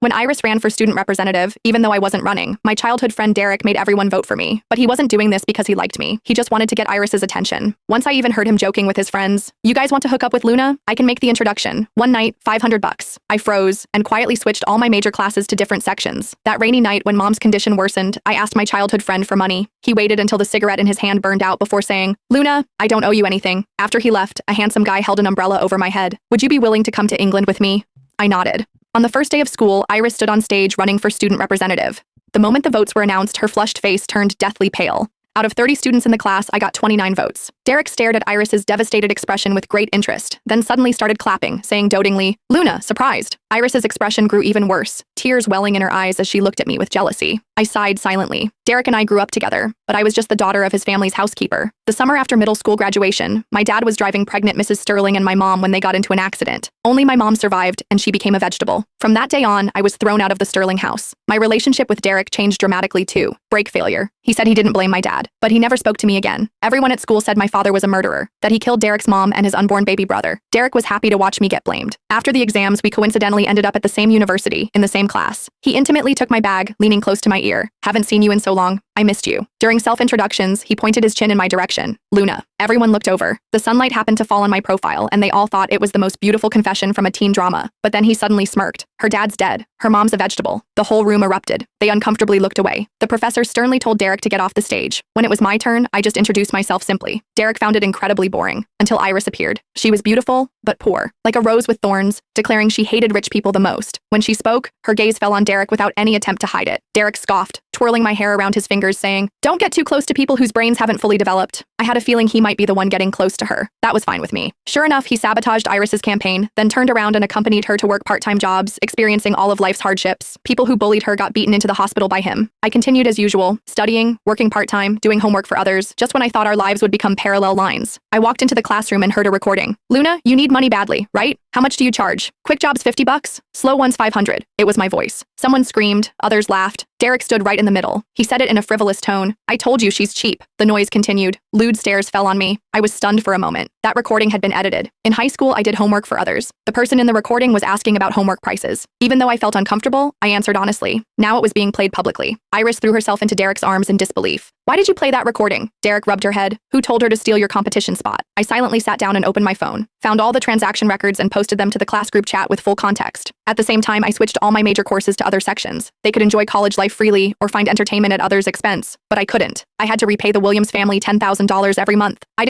When Iris ran for student representative, even though I wasn't running, my childhood friend Derek made everyone vote for me. But he wasn't doing this because he liked me. He just wanted to get Iris's attention. Once I even heard him joking with his friends, "You guys want to hook up with Luna? I can make the introduction. One night, $500. I froze and quietly switched all my major classes to different sections. That rainy night when mom's condition worsened, I asked my childhood friend for money. He waited until the cigarette in his hand burned out before saying, "Luna, I don't owe you anything." After he left, a handsome guy held an umbrella over my head. "Would you be willing to come to England with me?" I nodded. On the first day of school, Iris stood on stage running for student representative. The moment the votes were announced, her flushed face turned deathly pale. Out of 30 students in the class, I got 29 votes. Derek stared at Iris's devastated expression with great interest, then suddenly started clapping, saying dotingly, "Luna, surprised." Iris's expression grew even worse, tears welling in her eyes as she looked at me with jealousy. I sighed silently. Derek and I grew up together, but I was just the daughter of his family's housekeeper. The summer after middle school graduation, my dad was driving pregnant Mrs. Sterling and my mom when they got into an accident. Only my mom survived, and she became a vegetable. From that day on, I was thrown out of the Sterling house. My relationship with Derek changed dramatically too. Brake failure. He said he didn't blame my dad, but he never spoke to me again. Everyone at school said my father was a murderer, that he killed Derek's mom and his unborn baby brother. Derek was happy to watch me get blamed. After the exams, we coincidentally ended up at the same university, in the same class. He intimately took my bag, leaning close to my ear. "Haven't seen you in so long. I missed you." During self-introductions, he pointed his chin in my direction. "Luna." Everyone looked over. The sunlight happened to fall on my profile, and they all thought it was the most beautiful confession from a teen drama. But then he suddenly smirked. "Her dad's dead. Her mom's a vegetable." The whole room erupted. They uncomfortably looked away. The professor sternly told Derek to get off the stage. When it was my turn, I just introduced myself simply. Derek found it incredibly boring, until Iris appeared. She was beautiful, but poor, like a rose with thorns, declaring she hated rich people the most. When she spoke, her gaze fell on Derek without any attempt to hide it. Derek scoffed, twirling my hair around his fingers, saying, "Don't get too close to people whose brains haven't fully developed." I had a feeling he might be the one getting close to her. That was fine with me. Sure enough, he sabotaged Iris's campaign, then turned around and accompanied her to work part-time jobs, experiencing all of life's hardships. People who bullied her got beaten into the hospital by him. I continued as usual, studying, working part-time, doing homework for others, just when I thought our lives would become parallel lines. I walked into the classroom and heard a recording. "Luna, you need money badly, right? How much do you charge? Quick jobs $50? Slow ones $500. It was my voice. Someone screamed, others laughed. Derek stood right in the middle. He said it in a frivolous tone. "I told you she's cheap." The noise continued. Lewd stares fell on me. I was stunned for a moment. That recording had been edited. In high school, I did homework for others. The person in the recording was asking about homework prices. Even though I felt uncomfortable, I answered honestly. Now it was being played publicly. Iris threw herself into Derek's arms in disbelief. "Why did you play that recording?" Derek rubbed her head. "Who told her to steal your competition spot?" I silently sat down and opened my phone, found all the transaction records and posted them to the class group chat with full context. At the same time, I switched all my major courses to other sections. They could enjoy college life freely or find entertainment at others' expense, but I couldn't. I had to repay the Williams family $10,000 every month. I